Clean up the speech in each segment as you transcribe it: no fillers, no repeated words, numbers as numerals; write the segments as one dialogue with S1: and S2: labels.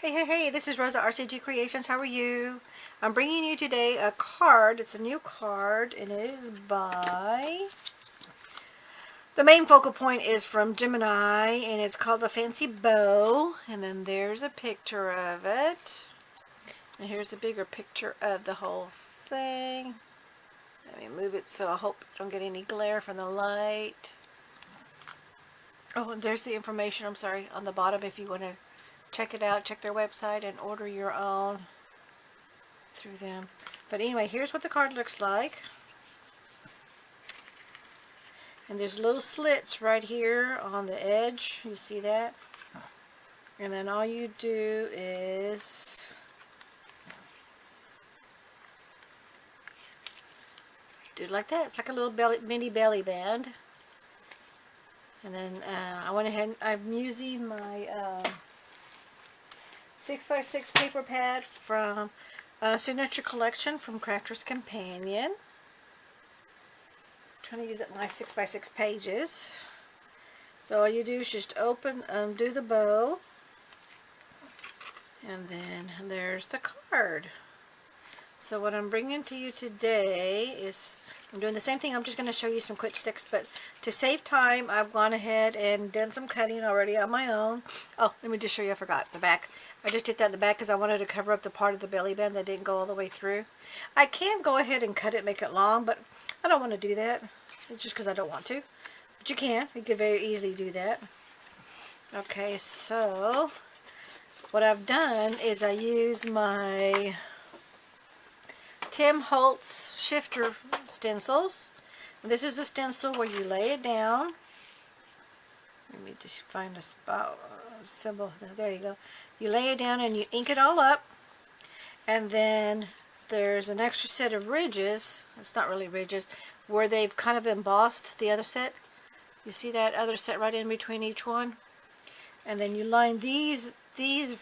S1: Hey, this is Rosa RCG Creations. How are you? I'm bringing you today a card. It's a new card, and it is by... The main focal point is from Gemini, and it's called the Fancy Bow. And then there's a picture of it. And here's a bigger picture of the whole thing. Let me move it so I hope you don't get any glare from the light. Oh, and there's the information, I'm sorry, on the bottom if you want to check it out, check their website, and order your own through them. But anyway, here's what the card looks like. And there's little slits right here on the edge. You see that? And then all you do is do it like that. It's like a little mini belly band. And then I went ahead and I'm using my 6x6 paper pad from Signature Collection from Crafter's Companion. I'm trying to use it my 6x6 pages. So all you do is just open, undo the bow, and then there's the card. So what I'm bringing to you today is, I'm doing the same thing. I'm just going to show you some quick sticks, but to save time, I've gone ahead and done some cutting already on my own. Oh, let me just show you, I forgot, the back. I just did that in the back because I wanted to cover up the part of the belly band that didn't go all the way through. I can go ahead and cut it, make it long, but I don't want to do that. It's just because I don't want to. But you can. You can very easily do that. Okay, so what I've done is I use my Tim Holtz shifter stencils. And this is the stencil where you lay it down. Let me just find a spot, a symbol. There you go. You lay it down and you ink it all up. And then there's an extra set of ridges. It's not really ridges, where they've kind of embossed the other set. You see that other set right in between each one? And then you line these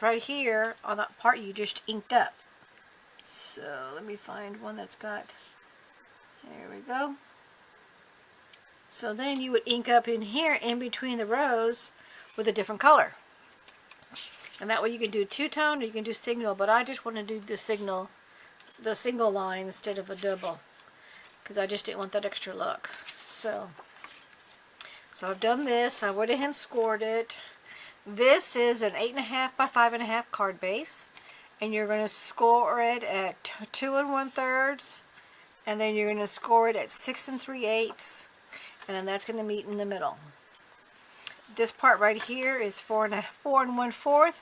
S1: right here on that part you just inked up. So let me find one that's got, there we go. So then you would ink up in here in between the rows with a different color. And that way you can do two-tone or you can do signal, but I just want to do the signal, the single line instead of a double, because I just didn't want that extra look. So I've done this. I went ahead and scored it. This is an 8.5 by 5.5 card base. And you're going to score it at 2 1/3, and then you're going to score it at 6 3/8, and then that's going to meet in the middle. This part right here is 4 1/4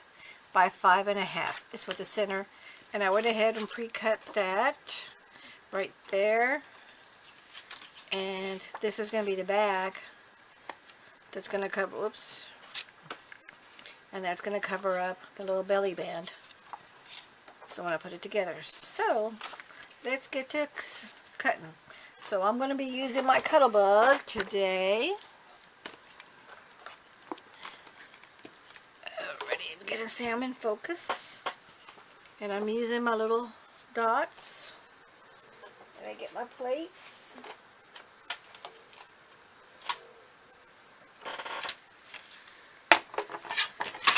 S1: by 5.5. Is with the center, and I went ahead and pre-cut that right there. And this is going to be the bag that's going to cover. Whoops, and that's going to cover up the little belly band. So when I put it together. So let's get to cutting. So I'm going to be using my Cuttlebug today. Ready to get a Sam in focus. And I'm using my little dots. And I get my plates.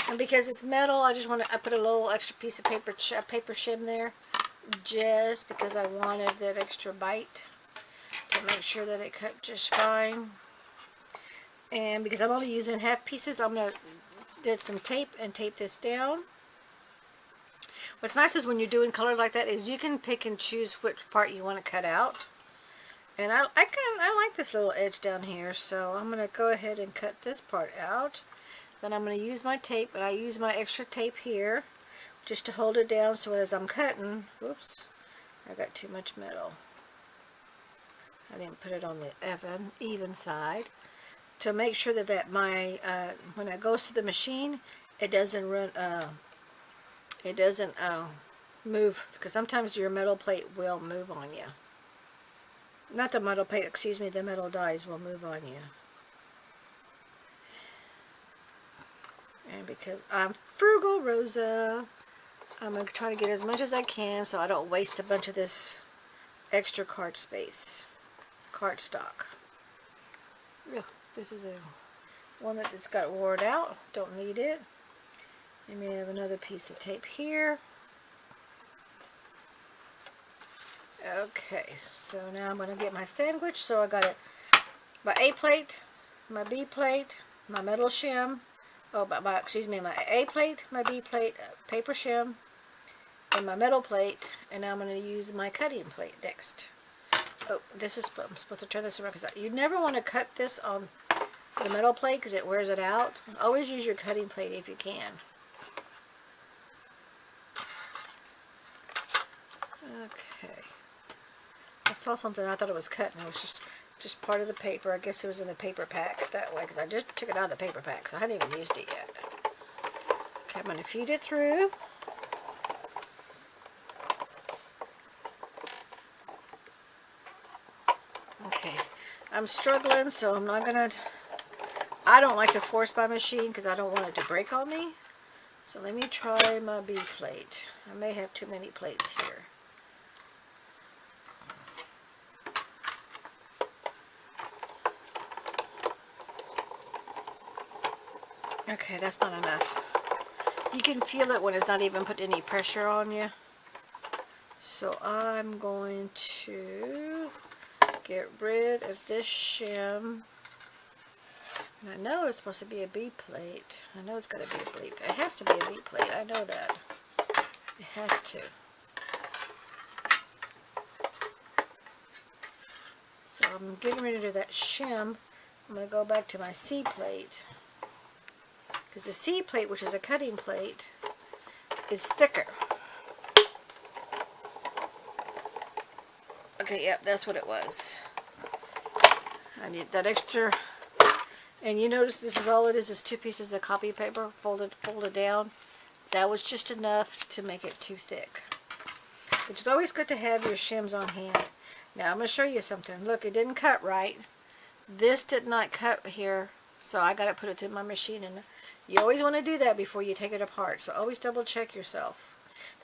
S1: And because it's metal, I put a little extra piece of paper shim there, just because I wanted that extra bite to make sure that it cut just fine. And because I'm only using half pieces, I'm going to get some tape and tape this down. What's nice is when you're doing color like that is you can pick and choose which part you want to cut out. And I like this little edge down here, so I'm going to go ahead and cut this part out. Then I'm going to use my tape, and I use my extra tape here just to hold it down so as I'm cutting, whoops, I got too much metal. I didn't put it on the even side to make sure that my when it goes to the machine, it doesn't run, move, because sometimes your metal plate will move on you. Not the metal plate, excuse me, the metal dies will move on you. And because I'm frugal, Rosa, I'm going to try to get as much as I can so I don't waste a bunch of this extra card space, card stock. Yeah, this is one that just got worn out. Don't need it. Let me have another piece of tape here. Okay, so now I'm going to get my sandwich. So I got my A plate, my B plate, my metal shim. Oh, excuse me, my A plate, my B plate, paper shim, and my metal plate. And now I'm going to use my cutting plate next. Oh, this is, I'm supposed to turn this around because you never want to cut this on the metal plate because it wears it out. Always use your cutting plate if you can. Okay. I saw something, I thought it was cut, and it was just part of the paper. I guess it was in the paper pack that way, because I just took it out of the paper pack, so I hadn't even used it yet. Okay, I'm going to feed it through. Okay, I'm struggling, so I'm not going to, I don't like to force my machine, because I don't want it to break on me. So let me try my B plate. I may have too many plates here. Okay, that's not enough. You can feel it when it's not even put any pressure on you. So I'm going to get rid of this shim. And I know it's supposed to be a B plate. I know it's got to be a B plate. It has to be a B plate. I know that. It has to. So I'm getting rid of that shim. I'm going to go back to my C plate. Because the C plate, which is a cutting plate, is thicker. Okay, yep, that's what it was. I need that extra. And you notice this is all it is 2 pieces of copy paper folded down. That was just enough to make it too thick. Which is always good to have your shims on hand. Now I'm going to show you something. Look, it didn't cut right. This did not cut here, so I got to put it through my machine. And you always want to do that before you take it apart. So always double check yourself.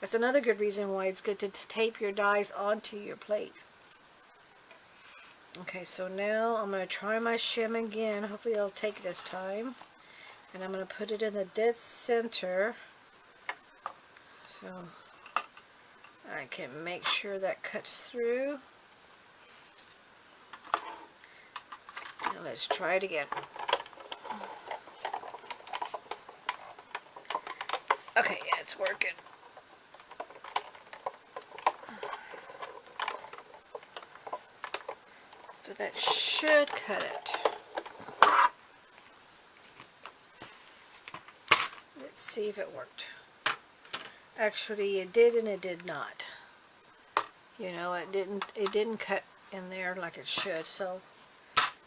S1: That's another good reason why it's good to tape your dies onto your plate. Okay, so now I'm going to try my shim again. Hopefully it'll take this time. And I'm going to put it in the dead center. So I can make sure that cuts through. Now let's try it again. Okay, yeah, it's working. So that should cut it. Let's see if it worked. Actually, it did and it did not. You know, it didn't cut in there like it should. So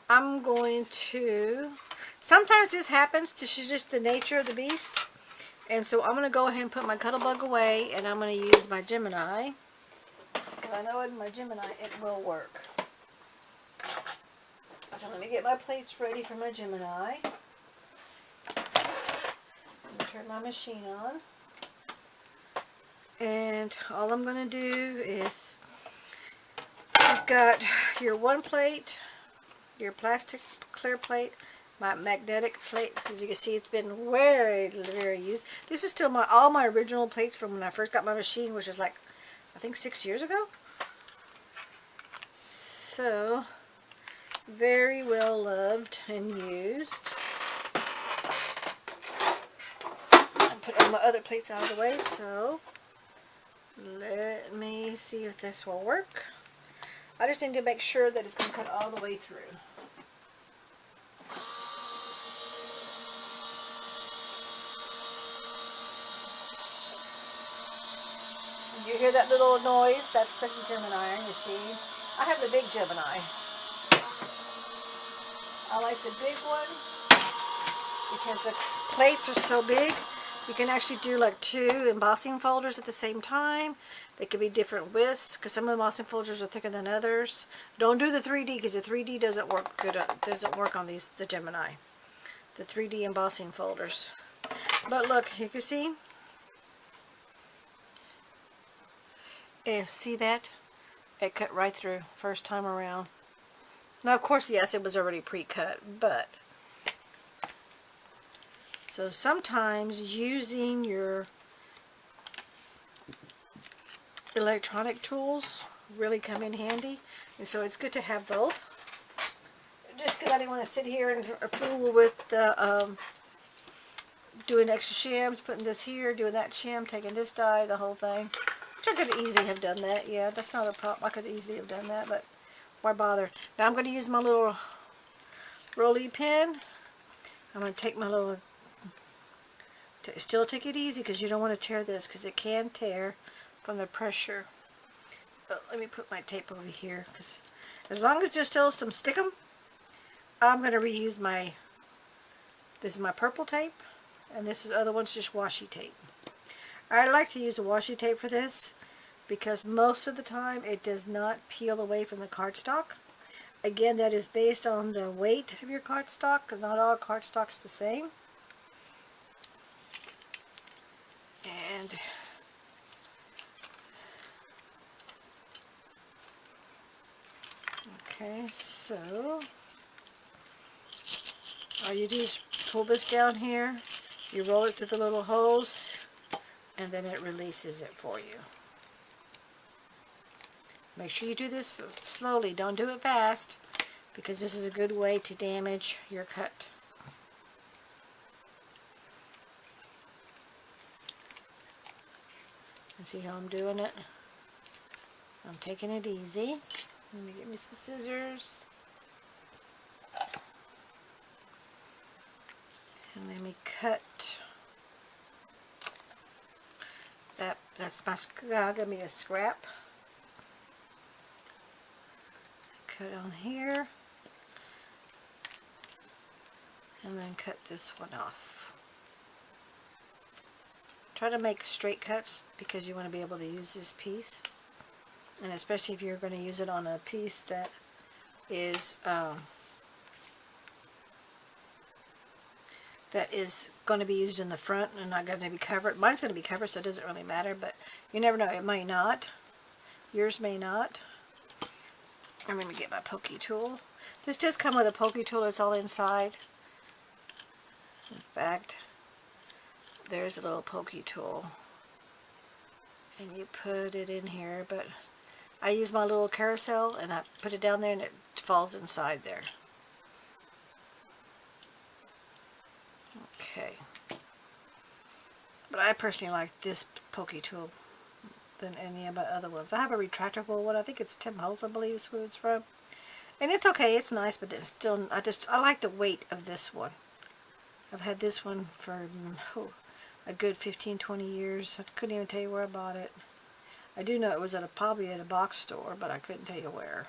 S1: I'm going to, sometimes this happens. This is just the nature of the beast. And so I'm going to go ahead and put my Cuttlebug away, and I'm going to use my Gemini. Because I know in my Gemini it will work. So let me get my plates ready for my Gemini. Turn my machine on. And all I'm going to do is, you've got your one plate, your plastic clear plate, my magnetic plate. As you can see, it's been very used. This is still all my original plates from when I first got my machine, which is like, I think 6 years ago. So, very well loved and used. I put all my other plates out of the way, so let me see if this will work. I just need to make sure that it's going to cut all the way through. You hear that little noise? That's the Gemini machine. I have the big Gemini. I like the big one because the plates are so big. You can actually do like 2 embossing folders at the same time. They could be different widths because some of the embossing folders are thicker than others. Don't do the 3D because the 3D doesn't work good. Doesn't work on the Gemini. The 3D embossing folders. But look, you can see. Yeah, see that? It cut right through first time around. Now, of course, yes, it was already pre-cut, but So sometimes using your electronic tools really come in handy, and so it's good to have both. Just because I didn't want to sit here and fool with the doing extra shims, putting this here, doing that shim, taking this die, the whole thing. Which I could easily have done that. Yeah, that's not a problem. I could easily have done that, but why bother? Now I'm going to use my little rolly pin. I'm going to take my little... Still take it easy because you don't want to tear this because it can tear from the pressure. But let me put my tape over here because as long as there's still some stickum, I'm going to reuse my... This is my purple tape. And this is other one's just washi tape. I like to use a washi tape for this because most of the time it does not peel away from the cardstock. Again, that is based on the weight of your cardstock because not all cardstock's the same. And okay, so all you do is pull this down here. You roll it through the little holes, and then it releases it for you. Make sure you do this slowly. Don't do it fast, because this is a good way to damage your cut. And see how I'm doing it? I'm taking it easy. Let me get me some scissors. And let me cut that. That's my give me a scrap. Cut on here, and then cut this one off. Try to make straight cuts because you want to be able to use this piece, and especially if you're going to use it on a piece that is going to be used in the front and not going to be covered. Mine's going to be covered, so it doesn't really matter, but you never know. It might not. Yours may not. I'm going to get my pokey tool. This does come with a pokey tool. It's all inside. In fact, there's a little pokey tool. And you put it in here, but I use my little carousel and I put it down there and it falls inside there. Okay. But I personally like this pokey tool than any of my other ones. I have a retractable one. I think it's Tim Holtz, I believe is who it's from. And it's okay. It's nice, but it's still, I like the weight of this one. I've had this one for a good 15-20 years. I couldn't even tell you where I bought it. I do know it was probably at a box store, but I couldn't tell you where.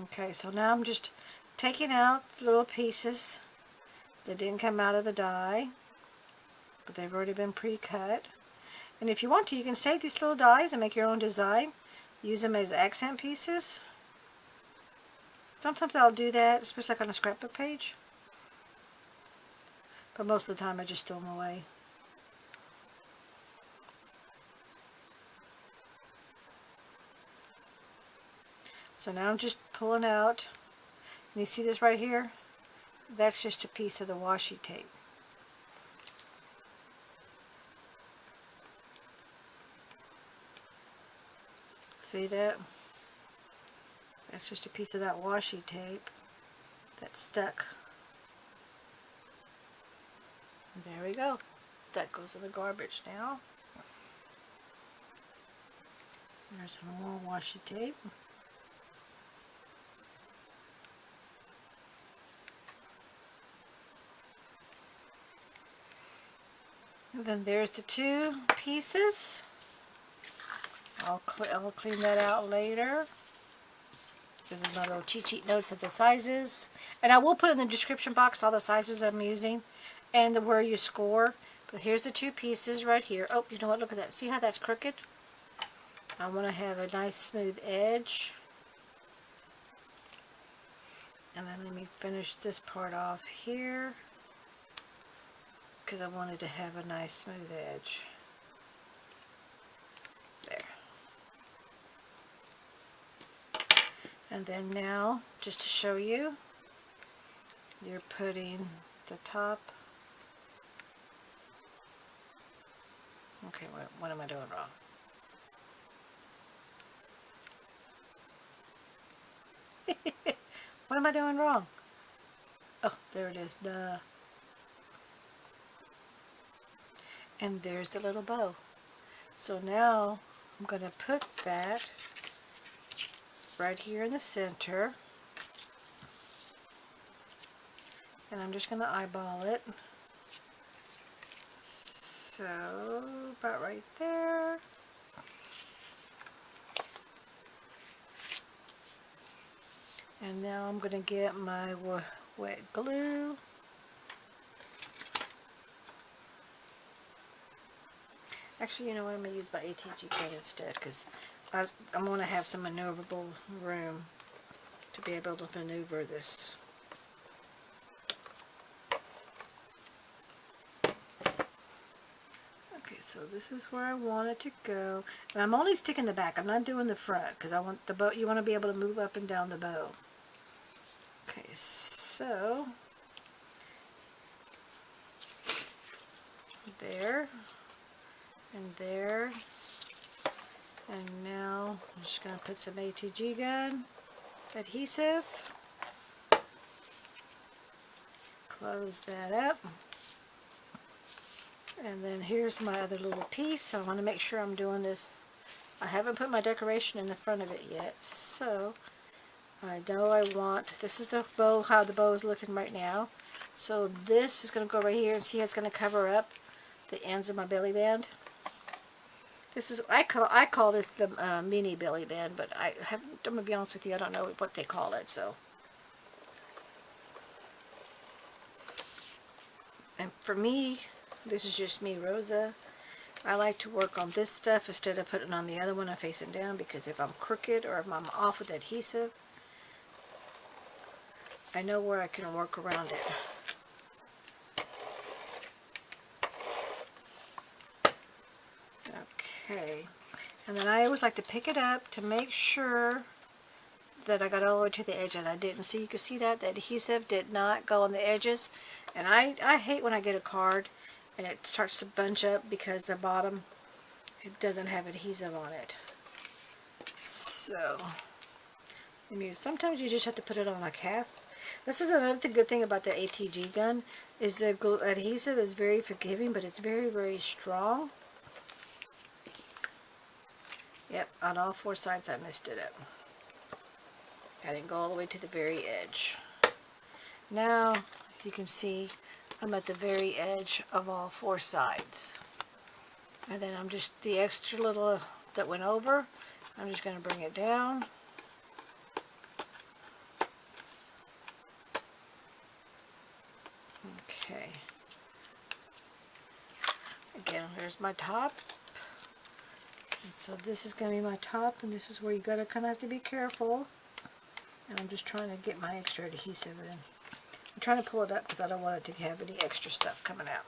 S1: Okay, so now I'm just taking out the little pieces that didn't come out of the die, but they've already been pre-cut. And if you want to, you can save these little dies and make your own design. Use them as accent pieces. Sometimes I'll do that, especially like on a scrapbook page. But most of the time I just throw them away. So now I'm just pulling out. And you see this right here? That's just a piece of the washi tape. See that? That's just a piece of that washi tape that's stuck. And there we go. That goes in the garbage now. There's some more washi tape. And then there's the two pieces. I'll clean that out later. This is my little cheat sheet notes of the sizes. And I will put in the description box all the sizes I'm using and where you score. But here's the two pieces right here. Oh, you know what? Look at that. See how that's crooked? I want to have a nice smooth edge. And then let me finish this part off here, because I wanted to have a nice smooth edge. There. And then now, just to show you, you're putting the top Okay, what am I doing wrong? What am I doing wrong? Oh, there it is. Duh. And there's the little bow. So now I'm going to put that right here in the center. And I'm just going to eyeball it. So, about right there. And now I'm going to get my wet glue. Actually, you know what? I'm going to use my ATG gun instead, because I'm going to have some maneuverable room to be able to maneuver this. Okay, so this is where I want it to go. And I'm only sticking the back. I'm not doing the front, because I want the bow. You want to be able to move up and down the bow. Okay, so there. And there, and now I'm just going to put some ATG gun adhesive, close that up, and then here's my other little piece. I want to make sure I'm doing this. I haven't put my decoration in the front of it yet, so I know I want, this is the bow, how the bow is looking right now. So this is going to go right here, and see how it's going to cover up the ends of my belly band. This is, I call this the mini belly band, but I'm going to be honest with you, I don't know what they call it, so. And for me, this is just me, Rosa. I like to work on this stuff instead of putting on the other one and facing down, because if I'm crooked or if I'm off with adhesive, I know where I can work around it. Okay, and then I always like to pick it up to make sure that I got all the way to the edge, and I didn't. So you can see that the adhesive did not go on the edges, and I hate when I get a card and it starts to bunch up because the bottom, it doesn't have adhesive on it. So sometimes you just have to put it on like half. This is another good thing about the ATG gun, is the adhesive is very forgiving, but it's very, very strong. Yep, on all four sides I messed it up. I didn't go all the way to the very edge. Now you can see I'm at the very edge of all four sides. And then I'm just, the extra little that went over, I'm just going to bring it down. Okay. Again, there's my top. And so this is going to be my top, and this is where you gotta kind of have to be careful. And I'm just trying to get my extra adhesive in. I'm trying to pull it up because I don't want it to have any extra stuff coming out.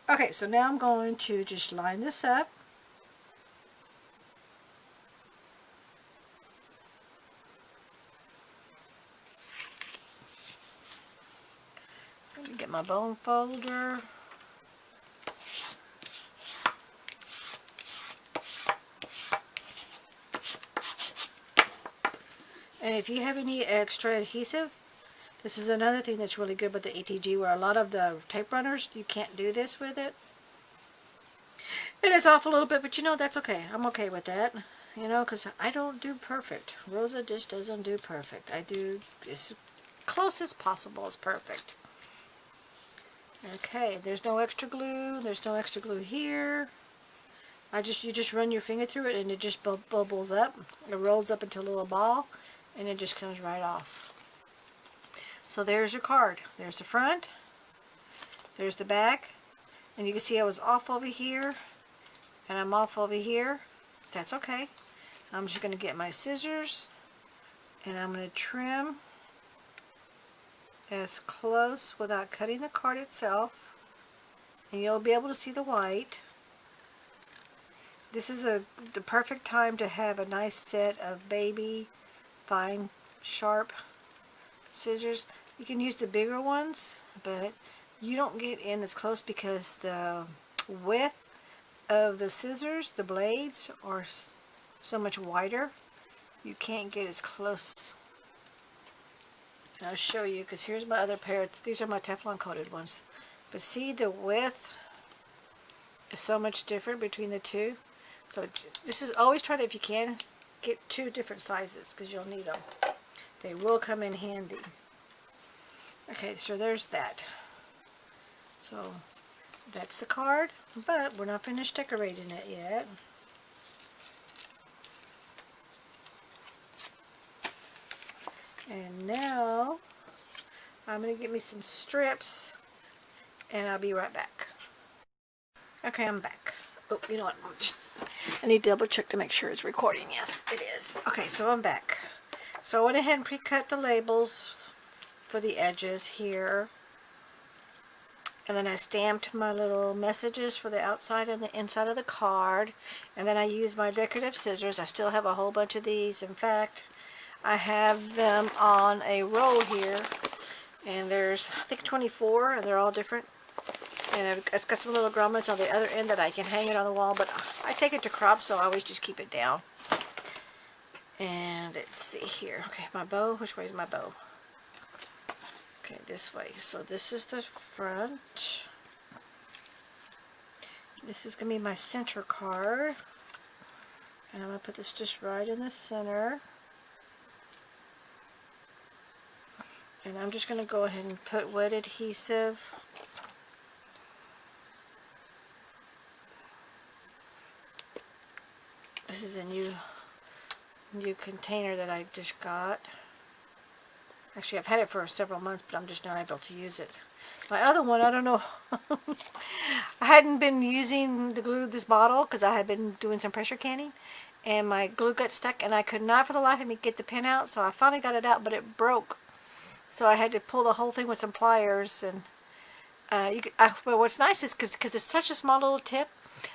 S1: Okay, so now I'm going to just line this up. Let me get my bone folder. And if you have any extra adhesive, this is another thing that's really good with the ATG, where a lot of the tape runners, you can't do this with it. And it's off a little bit, but you know, that's okay. I'm okay with that. You know, because I don't do perfect. Rosa just doesn't do perfect. I do as close as possible as perfect. Okay, there's no extra glue. There's no extra glue here. You just run your finger through it and it just bubbles up. It rolls up into a little ball and it just comes right off. So there's your card. There's the front. There's the back. And you can see I was off over here and I'm off over here. That's okay. I'm just going to get my scissors and I'm going to trim as close without cutting the card itself. And you'll be able to see the white. This is the perfect time to have a nice set of baby, fine, sharp scissors. You can use the bigger ones, but you don't get in as close because the width of the scissors, the blades, are so much wider, you can't get as close. And I'll show you, because here's my other pair. These are my Teflon coated ones. But see, the width is so much different between the two. So this is, always try to, if you can, get 2 different sizes, because you'll need them. They will come in handy. Okay, so there's that. So that's the card, but we're not finished decorating it yet. And now I'm going to get me some strips, and I'll be right back. Okay, I'm back. Oh, you know what? I need to double check to make sure it's recording. Yes, it is. Okay, so I'm back. So I went ahead and pre-cut the labels for the edges here. And then I stamped my little messages for the outside and the inside of the card. And then I used my decorative scissors. I still have a whole bunch of these. In fact, I have them on a roll here. And there's, I think, 24, and they're all different. And it's got some little grommets on the other end that I can hang it on the wall. But I take it to crop, so I always just keep it down. And let's see here. Okay, my bow. Which way is my bow? Okay, this way. So this is the front. This is going to be my center card. And I'm going to put this just right in the center. And I'm just going to go ahead and put wet adhesive. This is a new container that I just got. Actually, I've had it for several months, but I'm just not able to use it. My other one, I don't know. I hadn't been using the glue this bottle because I had been doing some pressure canning, and my glue got stuck, and I could not for the life of me get the pin out. So I finally got it out, but it broke. So I had to pull the whole thing with some pliers. And well, what's nice is because it's such a small little tip,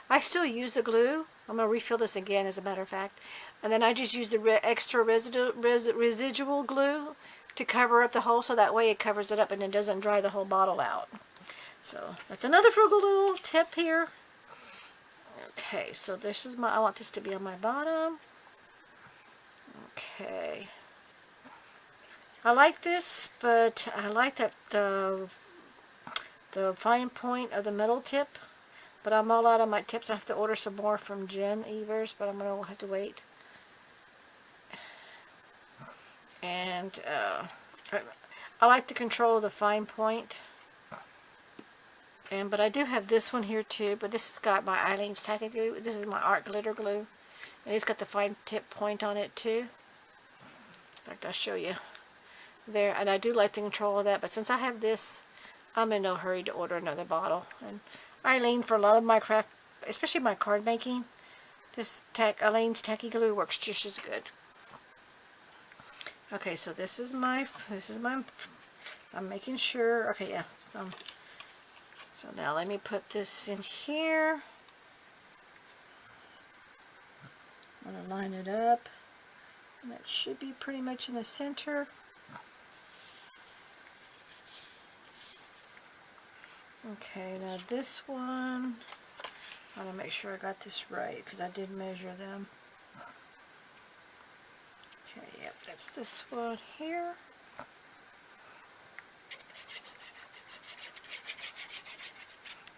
S1: I still use the glue. I'm going to refill this again, as a matter of fact. And then I just use the extra residual glue to cover up the hole, so that way it covers it up and it doesn't dry the whole bottle out. So that's another frugal little tip here. Okay, so this is I want this to be on my bottom. Okay. I like this, but I like that the fine point of the middle tip. But I'm all out of my tips. I have to order some more from Jen Evers, but I'm going to have to wait. And I like the control of the fine point. But I do have this one here too. But this has got my Eileen's Tacky Glue. This is my art glitter glue. And it's got the fine tip point on it too. In fact, I'll show you there. And I do like the control of that. But since I have this, I'm in no hurry to order another bottle. And Eileen, for a lot of my craft, especially my card making, this Eileen's Tacky Glue works just as good. Okay, so this is my, I'm making sure, okay, yeah. So now let me put this in here. I'm going to line it up. And that should be pretty much in the center. Okay, now this one, I want to make sure I got this right, because I did measure them. Okay, yep, that's this one here.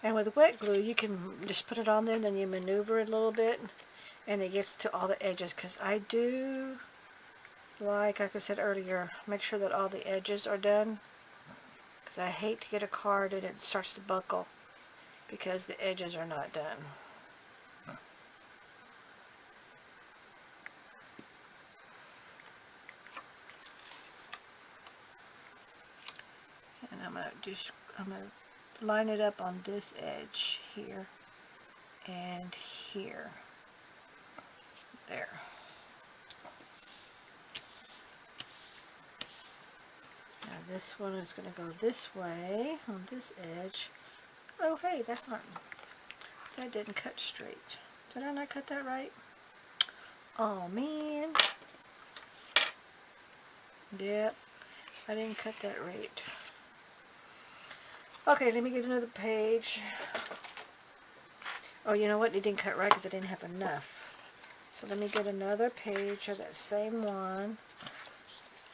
S1: And with wet glue, you can just put it on there, and then you maneuver it a little bit, and it gets to all the edges, because I do, like I said earlier, make sure that all the edges are done, because I hate to get a card and it starts to buckle, because the edges are not done. And I'm going to line it up on this edge here and here. There. Now this one is going to go this way on this edge. Oh hey, that didn't cut straight. Did I not cut that right? Oh man. Yep, I didn't cut that right. Okay, let me get another page. Oh, you know what? It didn't cut right because I didn't have enough. So let me get another page of that same one.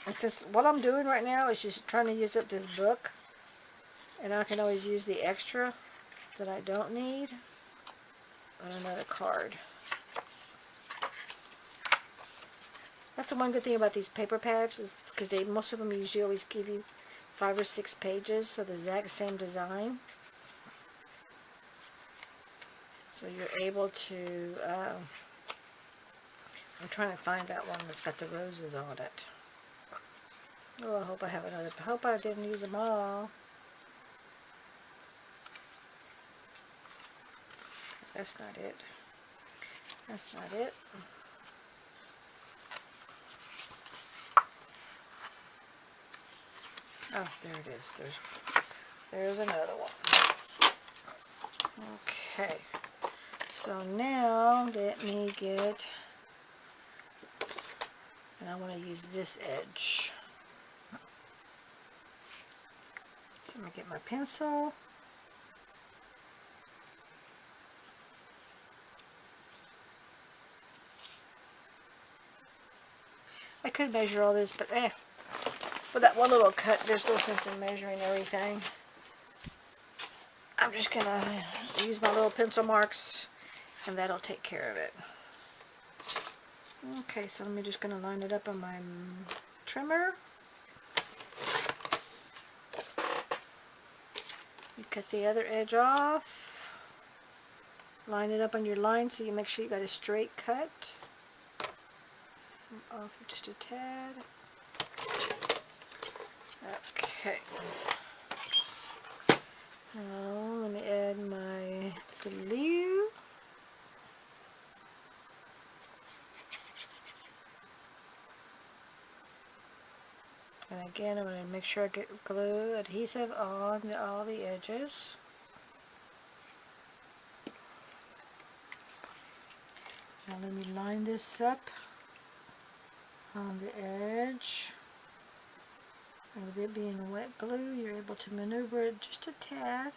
S1: And since what I'm doing right now is just trying to use up this book, and I can always use the extra that I don't need on another card. That's the one good thing about these paper pads, is because most of them usually always give you 5 or 6 pages of the exact same design. So you're able to, I'm trying to find that one that's got the roses on it. Oh, I hope I have another, I hope I didn't use them all. That's not it. That's not it. Oh, there it is. There's another one. Okay. So now let me get, and I want to use this edge. So I'm going to get my pencil. I could measure all this, but for that one little cut, there's no sense in measuring everything. I'm just going to use my little pencil marks, and that'll take care of it. Okay, so I'm just going to line it up on my trimmer. You cut the other edge off. Line it up on your line so you make sure you got a straight cut. Off just a tad. Okay. Now let me add my glue. And again, I'm going to make sure I get glue adhesive on all the edges. Now let me line this up on the edge. And with it being wet glue, you're able to maneuver it just a tad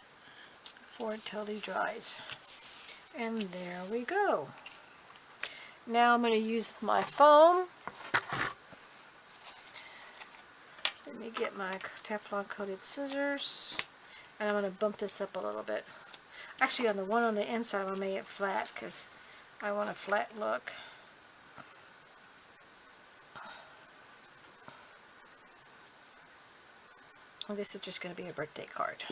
S1: before it totally dries. And there we go. Now I'm going to use my foam. Let me get my Teflon coated scissors, and I'm going to bump this up a little bit. Actually, on the one on the inside, I'm going to make it flat because I want a flat look. And this is just going to be a birthday card.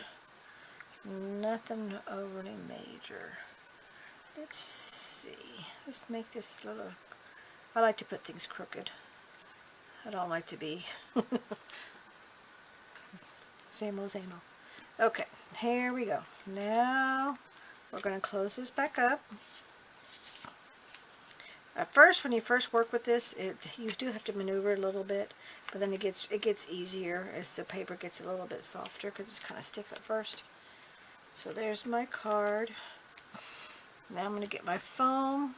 S1: Nothing overly major. Let's see. Let's make this a little... I like to put things crooked. I don't like to be... Same old, same old. Okay, here we go. Now we're going to close this back up. At first, when you first work with this, you do have to maneuver a little bit, but then it gets easier as the paper gets a little bit softer because it's kind of stiff at first. So there's my card. Now I'm going to get my foam.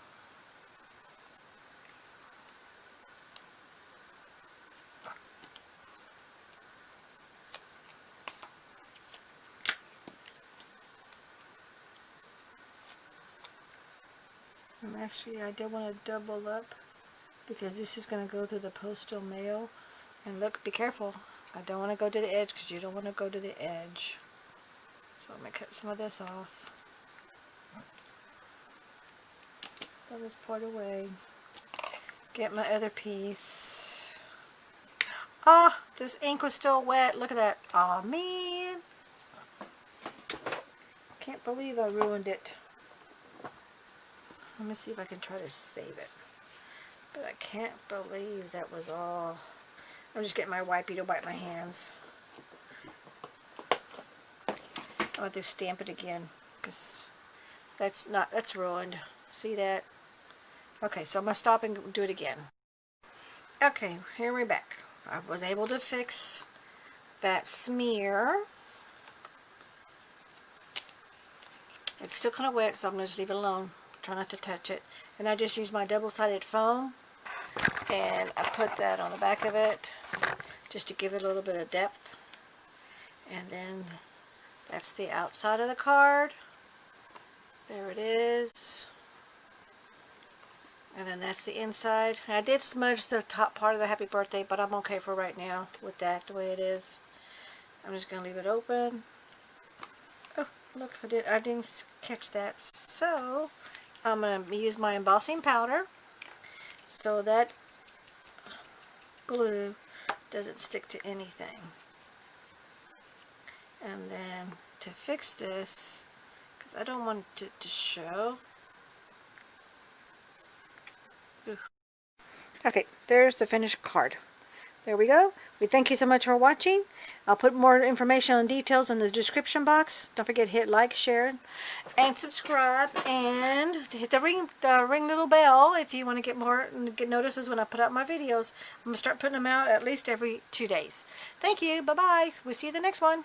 S1: Actually, I do want to double up because this is going to go to the postal mail. And look, be careful. I don't want to go to the edge because you don't want to go to the edge. So I'm going to cut some of this off. Throw this part away. Get my other piece. Ah, this ink was still wet. Look at that. Aw, man. Can't believe I ruined it. Let me see if I can try to save it. But I can't believe that was all. I'm just getting my wipey to wipe my hands. I want to stamp it again because that's ruined. See that? Okay, so I'm going to stop and do it again. Okay, here we're back. I was able to fix that smear. It's still kind of wet, so I'm going to just leave it alone. Try not to touch it. And I just use my double-sided foam, and I put that on the back of it just to give it a little bit of depth. And then that's the outside of the card. There it is. And then that's the inside. I did smudge the top part of the happy birthday, but I'm okay for right now with that the way it is. I'm just going to leave it open. Oh, look, I didn't catch that. So, I'm going to use my embossing powder so that glue doesn't stick to anything. And then to fix this, because I don't want it to show. Ooh. Okay, there's the finished card. There we go. We thank you so much for watching. I'll put more information and details in the description box. Don't forget to hit like, share, and subscribe, and hit the ring little bell if you want to get notices when I put out my videos. I'm gonna start putting them out at least every 2 days. Thank you. Bye bye. We'll see you the next one.